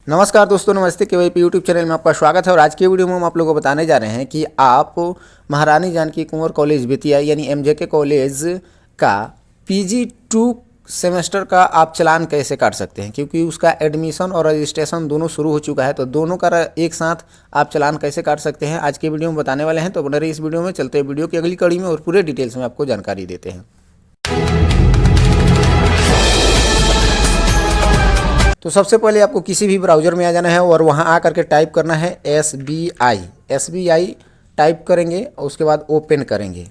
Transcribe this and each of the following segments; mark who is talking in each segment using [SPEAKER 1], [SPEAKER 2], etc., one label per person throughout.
[SPEAKER 1] नमस्कार दोस्तों, नमस्ते। केवाईपी यूट्यूब चैनल में आपका स्वागत है। और आज की वीडियो में हम आप लोगों को बताने जा रहे हैं कि आप महारानी जानकी कुंवर कॉलेज बेतिया यानी एमजेके कॉलेज का PG2 सेमेस्टर का आप चालान कैसे काट सकते हैं, क्योंकि उसका एडमिशन और रजिस्ट्रेशन दोनों शुरू हो चुका है। तो दोनों का एक साथ आप चालान कैसे काट सकते हैं आज के वीडियो में बताने वाले हैं। तो बने रहिए इस वीडियो में। चलते हैं वीडियो की अगली कड़ी में और पूरे डिटेल्स में आपको जानकारी देते हैं। तो सबसे पहले आपको किसी भी ब्राउज़र में आ जाना है और वहां आ करके टाइप करना है SBI टाइप करेंगे और उसके बाद ओपन करेंगे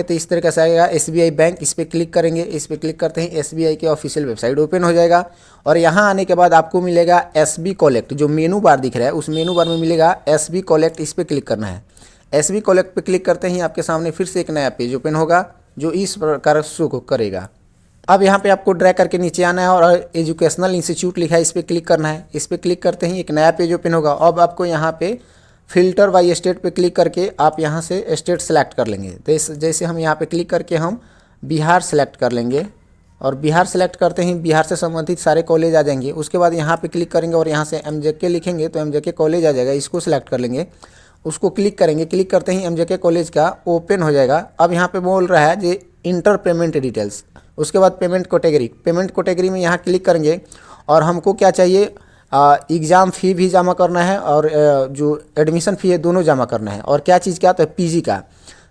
[SPEAKER 1] तो इस तरीके से आएगा SBI बैंक। इस पर क्लिक करेंगे। इस पर क्लिक करते ही SBI की ऑफिशियल वेबसाइट ओपन हो जाएगा। और यहाँ आने के बाद आपको मिलेगा SB कलेक्ट, जो मेनू बार दिख रहा है उस मेनू बार में मिलेगा SB कलेक्ट। इस पर क्लिक करना है। SB कलेक्ट पे क्लिक करते ही आपके सामने फिर से एक नया पेज ओपन होगा जो इस प्रकार शो करेगा। अब यहाँ पे आपको ड्रैग करके नीचे आना है और एजुकेशनल इंस्टीट्यूट लिखा है, इस पर क्लिक करना है। इस पर क्लिक करते ही एक नया पेज ओपन होगा। अब आपको यहाँ पे फिल्टर बाय स्टेट पे क्लिक करके आप यहाँ से स्टेट सेलेक्ट कर लेंगे। तो जैसे हम यहाँ पे क्लिक करके हम बिहार सेलेक्ट कर लेंगे और बिहार सेलेक्ट करते ही बिहार से संबंधित सारे कॉलेज आ जाएंगे। उसके बाद यहाँ पे क्लिक करेंगे और यहाँ से MJK लिखेंगे तो MJK कॉलेज आ जाएगा। इसको सिलेक्ट कर लेंगे, उसको क्लिक करेंगे। क्लिक करते ही MJK कॉलेज का ओपन हो जाएगा। अब यहाँ पे बोल रहा है जे इंटर पेमेंट डिटेल्स। उसके बाद पेमेंट कैटेगरी में यहाँ क्लिक करेंगे और हमको क्या चाहिए, एग्ज़ाम फ़ी भी जमा करना है और जो एडमिशन फ़ी है दोनों जमा करना है। और क्या चीज़ का, तो PG का।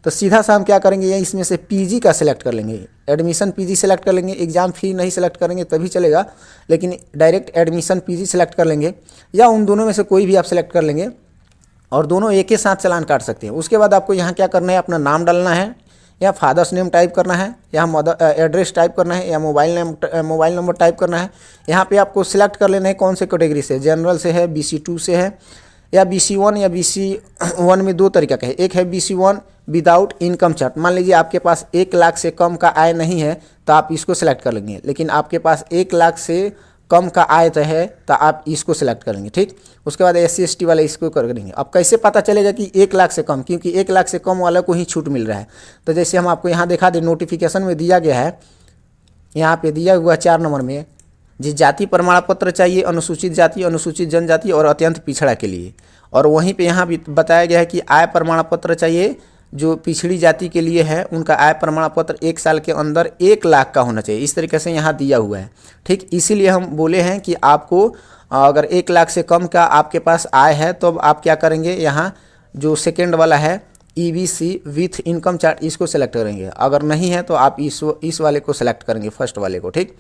[SPEAKER 1] तो सीधा सा हम क्या करेंगे, ये इसमें से PG का सिलेक्ट कर लेंगे। एडमिशन PG सेलेक्ट कर लेंगे। एग्ज़ाम फ़ी नहीं सेलेक्ट करेंगे तभी चलेगा, लेकिन डायरेक्ट एडमिशन PG सेलेक्ट कर लेंगे या उन दोनों में से कोई भी आप सेलेक्ट कर लेंगे और दोनों एक ही साथ चालान काट सकते हैं। उसके बाद आपको यहाँ क्या करना है, अपना नाम डालना है या फादर्स नेम टाइप करना है या मदर एड्रेस टाइप करना है या मोबाइल नंबर टाइप करना है। यहाँ पे आपको सिलेक्ट कर लेना है कौन से कैटेगरी से, जनरल से है, BC2 से है या BC1 या BC1 में दो तरीका का है। एक है BC1 विदाउट इनकम चार्ट। मान लीजिए आपके पास 1 लाख से कम का आय नहीं है तो आप इसको सिलेक्ट कर लेंगे, लेकिन आपके पास 1 लाख से कम का आय तो है तो आप इसको सिलेक्ट करेंगे। ठीक, उसके बाद SC/ST वाले इसको कर देंगे। अब कैसे पता चलेगा कि 1 लाख से कम, क्योंकि 1 लाख से कम वाले को ही छूट मिल रहा है। तो जैसे हम आपको यहाँ दिखा दें, नोटिफिकेशन में दिया गया है, यहाँ पे दिया हुआ 4 नंबर में, जिस जाति प्रमाण पत्र चाहिए अनुसूचित जाति, अनुसूचित जनजाति और अत्यंत पिछड़ा के लिए। और वहीं पर यहाँ भी बताया गया है कि आय प्रमाण पत्र चाहिए जो पिछड़ी जाति के लिए है, उनका आय प्रमाण पत्र 1 साल के अंदर 1 लाख का होना चाहिए। इस तरीके से यहाँ दिया हुआ है। ठीक, इसीलिए हम बोले हैं कि आपको अगर 1 लाख से कम का आपके पास आय है तो अब आप क्या करेंगे, यहाँ जो सेकेंड वाला है EBC विथ इनकम चार्ट, इसको सेलेक्ट करेंगे। अगर नहीं है तो आप इस वाले को सेलेक्ट करेंगे, फर्स्ट वाले को। ठीक,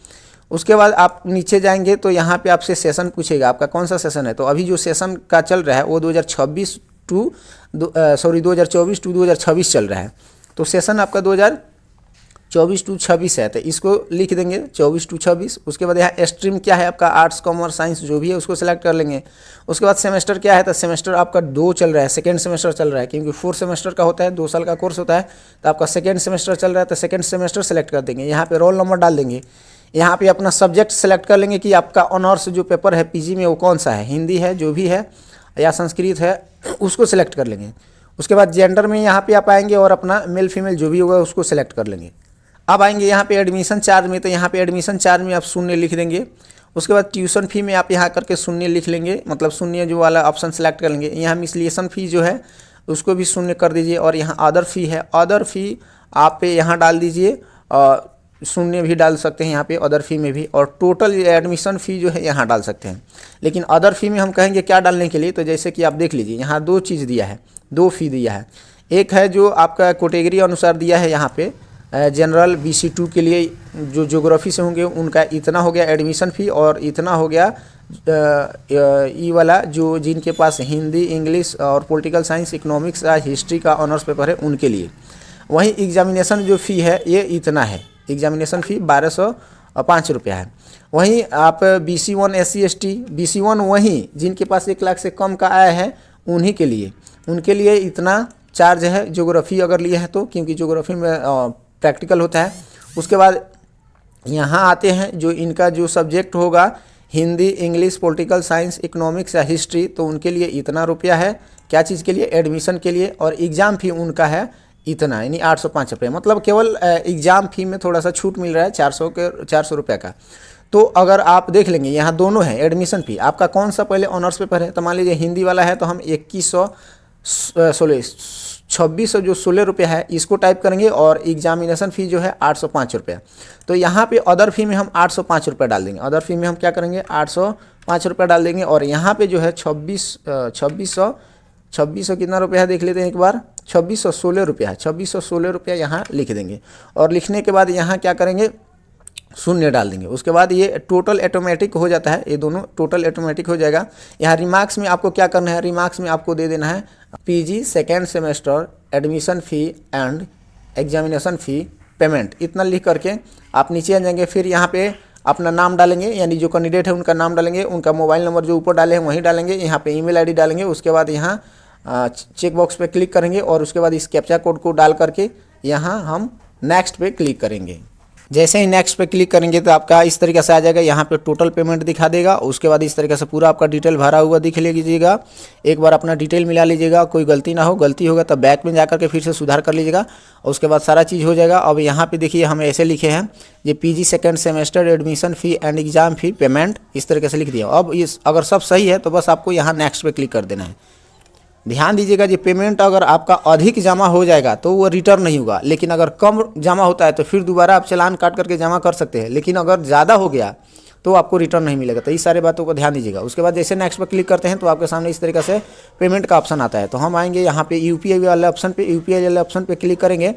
[SPEAKER 1] उसके बाद आप नीचे जाएंगे तो यहाँ पे आपसे सेशन पूछेगा, आपका कौन सा सेशन है। तो अभी जो सेशन का चल रहा है वो 2024 टू 2026 चल रहा है। तो सेशन आपका 2024 टू 26 है, तो इसको लिख देंगे 24 टू 26। उसके बाद यहाँ स्ट्रीम क्या है आपका, आर्ट्स कॉमर्स साइंस जो भी है उसको सेलेक्ट कर लेंगे। उसके बाद सेमेस्टर क्या है, तो सेमेस्टर आपका 2 चल रहा है, सेकेंड सेमेस्टर चल रहा है, क्योंकि 4 सेमेस्टर का होता है, 2 साल का कोर्स होता है। तो आपका सेकेंड सेमेस्टर चल रहा है तो सेकेंड सेमेस्टर सेलेक्ट कर देंगे। यहाँ पे रोल नंबर डाल देंगे। यहाँ पे अपना सब्जेक्ट सेलेक्ट कर लेंगे कि आपका ऑनर्स जो पेपर है PG में वो कौन सा है, हिंदी है जो भी है या संस्कृत है, उसको सिलेक्ट कर लेंगे। उसके बाद जेंडर में यहाँ पे आप आएंगे और अपना मेल फीमेल जो भी होगा उसको सिलेक्ट कर लेंगे। अब आएंगे यहाँ पे एडमिशन चार्ज में, तो यहाँ पे एडमिशन चार्ज में आप 0 लिख देंगे। उसके बाद ट्यूशन फ़ी में आप यहाँ करके 0 लिख लेंगे, मतलब 0 जो वाला ऑप्शन सेलेक्ट कर लेंगे। यहाँ मिसलेशन फ़ी जो है उसको भी 0 कर दीजिए। और यहाँ अदर फ़ी है, अदर फ़ी आप यहाँ डाल दीजिए, 0 भी डाल सकते हैं यहाँ पे अदर फ़ी में भी। और टोटल एडमिशन फ़ी जो है यहाँ डाल सकते हैं, लेकिन अदर फ़ी में हम कहेंगे क्या डालने के लिए। तो जैसे कि आप देख लीजिए यहाँ 2 चीज़ दिया है, 2 फ़ी दिया है। एक है जो आपका कैटेगरी अनुसार दिया है, यहाँ पे जनरल BC2 के लिए जो ज्योग्राफी से होंगे उनका इतना हो गया एडमिशन फ़ी, और इतना हो गया ई वाला जो जिनके पास हिंदी, इंग्लिश और पॉलिटिकल साइंस, इकोनॉमिक्स या हिस्ट्री का ऑनर्स पेपर है उनके लिए। वहीं एग्जामिनेशन जो फ़ी है ये इतना है, एग्जामिनेशन फ़ी 1205 रुपया है। वहीं आप BC1 SC/ST, BC1 वहीं जिनके पास 1 लाख से कम का आया है उन्हीं के लिए, उनके लिए इतना चार्ज है ज्योग्राफी अगर लिए है तो, क्योंकि ज्योग्राफी में प्रैक्टिकल होता है। उसके बाद यहाँ आते हैं जो इनका जो सब्जेक्ट होगा Hindi, English, political science, economics या हिस्ट्री, तो उनके लिए इतना रुपया है। क्या चीज़ के लिए, एडमिशन के लिए। और एग्ज़ाम फ़ी उनका है इतना, यानी 805 रुपये। मतलब केवल एग्ज़ाम फ़ी में थोड़ा सा छूट मिल रहा है 400 रुपये का। तो अगर आप देख लेंगे यहाँ दोनों है एडमिशन फ़ी, आपका कौन सा पहले ऑनर्स पेपर है, तो मान लीजिए हिंदी वाला है तो हम 2600 जो 16 रुपया है इसको टाइप करेंगे, और एग्जामिनेशन फ़ी जो है 805 रुपया। तो यहाँ पे अदर फी में हम 805 रुपया डाल देंगे, अदर फी में हम क्या करेंगे 805 रुपया डाल देंगे, और यहाँ पे जो है 2600 कितना रुपया है देख लेते हैं एक बार, 2616 रुपया है, 2616 रुपया यहाँ लिख देंगे। और लिखने के बाद यहाँ क्या करेंगे शून्य डाल देंगे। उसके बाद ये टोटल ऑटोमेटिक हो जाता है, ये दोनों टोटल ऑटोमेटिक हो जाएगा। यहाँ रिमार्क्स में आपको क्या करना है, रिमार्क्स में आपको दे देना है PG second semester admission fee and examination fee payment, इतना लिख करके आप नीचे आ जाएंगे। फिर यहाँ पे अपना नाम डालेंगे, यानी जो कैंडिडेट है उनका नाम डालेंगे, उनका मोबाइल नंबर जो ऊपर डाले हैं वहीं डालेंगे, यहाँ पे ईमेल आईडी डालेंगे। उसके बाद यहाँ चेक बॉक्स पे क्लिक करेंगे, और उसके बाद इस कैप्चा कोड को डाल करके यहाँ हम नेक्स्ट पे क्लिक करेंगे। जैसे ही नेक्स्ट पे क्लिक करेंगे तो आपका इस तरीके से आ जाएगा, यहाँ पे टोटल पेमेंट दिखा देगा। उसके बाद इस तरीके से पूरा आपका डिटेल भरा हुआ दिख लीजिएगा। एक बार अपना डिटेल मिला लीजिएगा, कोई गलती ना हो, गलती होगा तो बैक में जाकर के फिर से सुधार कर लीजिएगा, और उसके बाद सारा चीज़ हो जाएगा। अब यहाँ पे देखिए हम ऐसे लिखे हैं ये PG second semester admission fee and exam fee payment, इस तरीके से लिख दिया। अब इस अगर सब सही है तो बस आपको यहाँ नेक्स्ट पे क्लिक कर देना है। ध्यान दीजिएगा जी, पेमेंट अगर आपका अधिक जमा हो जाएगा तो वो रिटर्न नहीं होगा, लेकिन अगर कम जमा होता है तो फिर दोबारा आप चालान काट करके जमा कर सकते हैं, लेकिन अगर ज़्यादा हो गया तो आपको रिटर्न नहीं मिलेगा। तो इस सारे बातों को ध्यान दीजिएगा। उसके बाद जैसे नेक्स्ट पर क्लिक करते हैं तो आपके सामने इस तरीके से पेमेंट का ऑप्शन आता है। तो हम आएंगे यहाँ पे यूपीआई वाले ऑप्शन पे, यूपीआई वाले ऑप्शन पे क्लिक करेंगे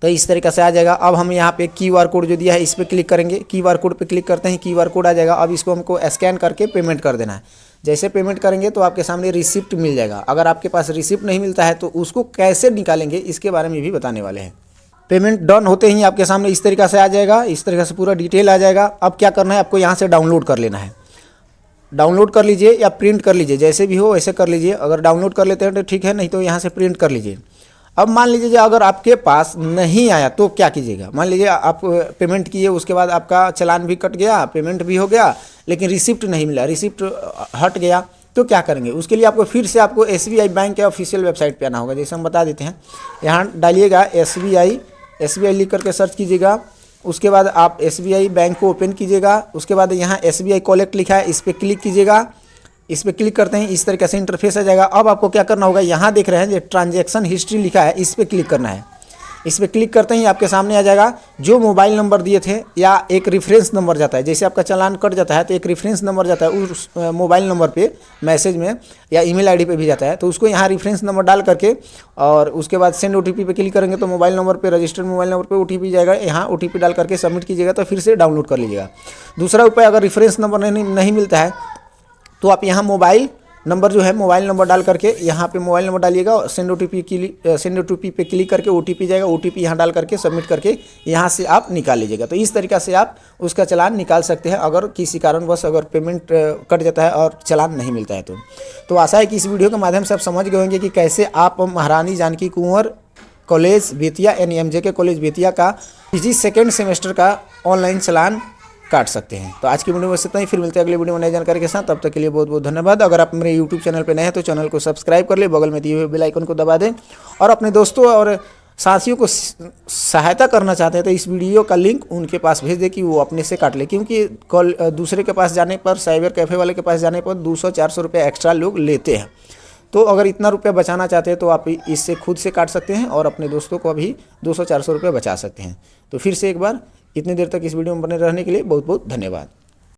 [SPEAKER 1] तो इस तरीके से आ जाएगा। अब हम यहाँ पे QR कोड जो दिया है इस पर क्लिक करेंगे, QR कोड पे क्लिक करते हैं, QR कोड आ जाएगा। अब इसको हमको स्कैन करके पेमेंट कर देना है। जैसे पेमेंट करेंगे तो आपके सामने रिसिप्ट मिल जाएगा। अगर आपके पास रिसिप्ट नहीं मिलता है तो उसको कैसे निकालेंगे इसके बारे में भी बताने वाले हैं। पेमेंट डन होते ही आपके सामने इस तरीके से आ जाएगा, इस तरीके से पूरा डिटेल आ जाएगा। अब क्या करना है, आपको यहाँ से डाउनलोड कर लेना है। डाउनलोड कर लीजिए या प्रिंट कर लीजिए, जैसे भी हो वैसे कर लीजिए। अगर डाउनलोड कर लेते हैं तो ठीक है, नहीं तो यहाँ से प्रिंट कर लीजिए। अब मान लीजिए अगर आपके पास नहीं आया तो क्या कीजिएगा, मान लीजिए आप पेमेंट किए, उसके बाद आपका चालान भी कट गया, पेमेंट भी हो गया, लेकिन रिसिप्ट नहीं मिला, रिसिप्ट हट गया, तो क्या करेंगे। उसके लिए आपको फिर से आपको SBI बैंक के ऑफिशियल वेबसाइट पे आना होगा। जैसे हम बता देते हैं, यहाँ डालिएगा SBI लिख करके सर्च कीजिएगा। उसके बाद आप SBI बैंक को ओपन कीजिएगा। उसके बाद यहाँ SBI कॉलेक्ट लिखा है, इस पर क्लिक कीजिएगा। इस पर क्लिक करते हैं, इस तरीके से इंटरफेस आ जाएगा। अब आपको क्या करना होगा, यहाँ देख रहे हैं जो ट्रांजैक्शन हिस्ट्री लिखा है, इस पर क्लिक करना है। इस पर क्लिक करते ही आपके सामने आ जाएगा जो मोबाइल नंबर दिए थे, या एक रेफरेंस नंबर जाता है। जैसे आपका चालान कट जाता है तो एक रेफरेंस नंबर जाता है उस मोबाइल नंबर पे, मैसेज में या ईमेल आईडी पे भी जाता है। तो उसको यहाँ रेफरेंस नंबर डाल करके और उसके बाद सेंड OTP पे क्लिक करेंगे तो मोबाइल नंबर पे, रजिस्टर्ड मोबाइल नंबर पे OTP जाएगा। यहाँ OTP डाल करके सबमिट कीजिएगा तो फिर से डाउनलोड कर लीजिएगा। दूसरा उपाय, अगर रेफरेंस नंबर नहीं मिलता है तो आप यहाँ मोबाइल नंबर जो है, मोबाइल नंबर डाल करके यहाँ पे मोबाइल नंबर डालिएगा और सेंड OTP पे क्लिक करके OTP जाएगा, OTP यहाँ डाल करके सबमिट करके यहाँ से आप निकाल लीजिएगा। तो इस तरीक़ा से आप उसका चालान निकाल सकते हैं अगर किसी कारणवश अगर पेमेंट कट जाता है और चालान नहीं मिलता है तो आशा है कि इस वीडियो के माध्यम से आप समझ गए होंगे कि कैसे आप महारानी जानकी कुंवर कॉलेज बेतिया यानी MJK कॉलेज बेतिया का PG सेकेंड सेमेस्टर का ऑनलाइन चालान काट सकते हैं। तो आज की वीडियो में इतना ही, फिर मिलते हैं अगले वीडियो में नई जानकारी के साथ। तब तक के लिए बहुत बहुत धन्यवाद। अगर आप मेरे YouTube चैनल पर नए हैं तो चैनल को सब्सक्राइब कर ले, बगल में दिए हुए बेल आइकन को दबा दें, और अपने दोस्तों और साथियों को सहायता करना चाहते हैं तो इस वीडियो का लिंक उनके पास भेज दें कि वो अपने से काट ले, क्योंकि कल दूसरे के पास जाने पर, साइबर कैफ़े वाले के पास जाने पर 200-400 रुपये एक्स्ट्रा लोग लेते हैं। तो अगर इतना रुपया बचाना चाहते हैं तो आप इससे खुद से काट सकते हैं और अपने दोस्तों को भी 200-400 रुपये बचा सकते हैं। तो फिर से एक बार इतनी देर तक इस वीडियो में बने रहने के लिए बहुत बहुत धन्यवाद।